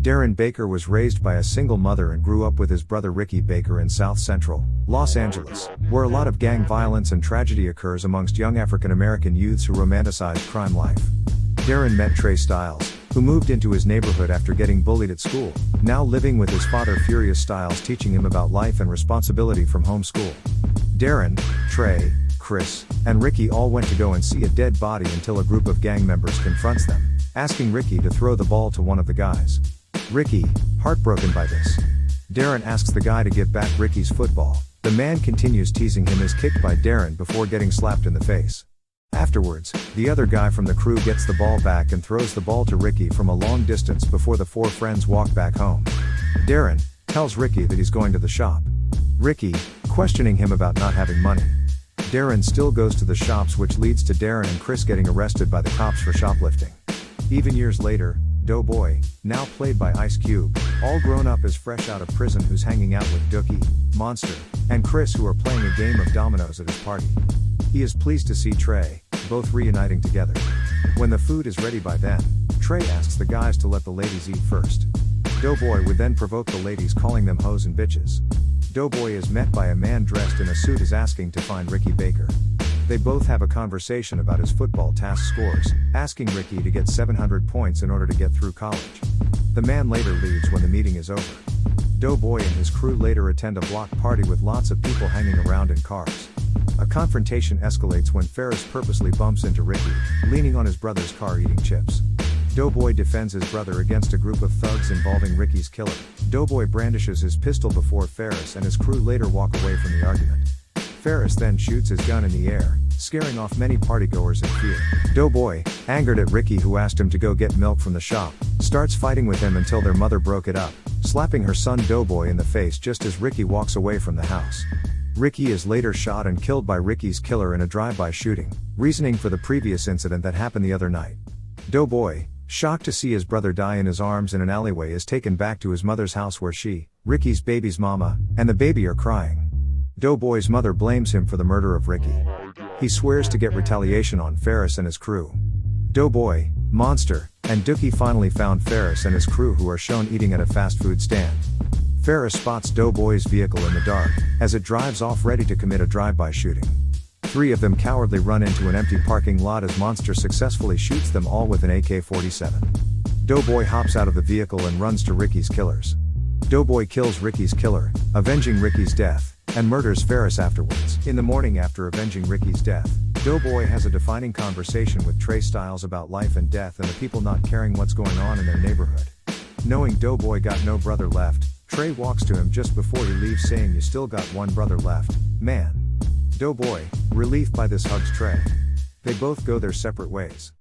Darrin Baker was raised by a single mother and grew up with his brother Ricky Baker in South Central, Los Angeles, where a lot of gang violence and tragedy occurs amongst young African American youths who romanticize crime life. Darrin met Tre Styles, who moved into his neighborhood after getting bullied at school, now living with his father Furious Styles teaching him about life and responsibility from home school. Darrin, Tre, Chris, and Ricky all went to go and see a dead body until a group of gang members confronts them, asking Ricky to throw the ball to one of the guys. Ricky, heartbroken by this. Darrin asks the guy to give back Ricky's football. The man continues teasing him is kicked by Darrin before getting slapped in the face. Afterwards, the other guy from the crew gets the ball back and throws the ball to Ricky from a long distance before the four friends walk back home. Darrin tells Ricky that he's going to the shop. Ricky, questioning him about not having money. Darrin still goes to the shops, which leads to Darrin and Chris getting arrested by the cops for shoplifting. Even years later, Doughboy, now played by Ice Cube, all grown up is fresh out of prison, who's hanging out with Dookie, Monster, and Chris, who are playing a game of dominoes at his party. He is pleased to see Tre, both reuniting together. When the food is ready by then, Tre asks the guys to let the ladies eat first. Doughboy would then provoke the ladies, calling them hoes and bitches. Doughboy is met by a man dressed in a suit is asking to find Ricky Baker. They both have a conversation about his football task scores, asking Ricky to get 700 points in order to get through college. The man later leaves when the meeting is over. Doughboy and his crew later attend a block party with lots of people hanging around in cars. A confrontation escalates when Ferris purposely bumps into Ricky, leaning on his brother's car eating chips. Doughboy defends his brother against a group of thugs involving Ricky's killer. Doughboy brandishes his pistol before Ferris and his crew later walk away from the argument. Ferris then shoots his gun in the air, scaring off many partygoers in fear. Doughboy, angered at Ricky who asked him to go get milk from the shop, starts fighting with him until their mother broke it up, slapping her son Doughboy in the face just as Ricky walks away from the house. Ricky is later shot and killed by Ricky's killer in a drive-by shooting, reasoning for the previous incident that happened the other night. Doughboy, shocked to see his brother die in his arms in an alleyway, is taken back to his mother's house where she, Ricky's baby's mama, and the baby are crying. Doughboy's mother blames him for the murder of Ricky. He swears to get retaliation on Ferris and his crew. Doughboy, Monster, and Dookie finally found Ferris and his crew, who are shown eating at a fast food stand. Ferris spots Doughboy's vehicle in the dark, as it drives off ready to commit a drive-by shooting. Three of them cowardly run into an empty parking lot as Monster successfully shoots them all with an AK-47. Doughboy hops out of the vehicle and runs to Ricky's killers. Doughboy kills Ricky's killer, avenging Ricky's death, and murders Ferris afterwards. In the morning after avenging Ricky's death, Doughboy has a defining conversation with Tre Styles about life and death and the people not caring what's going on in their neighborhood. Knowing Doughboy got no brother left, Tre walks to him just before he leaves, saying, "You still got one brother left, man." Doughboy, relieved by this, hugs Tre. They both go their separate ways.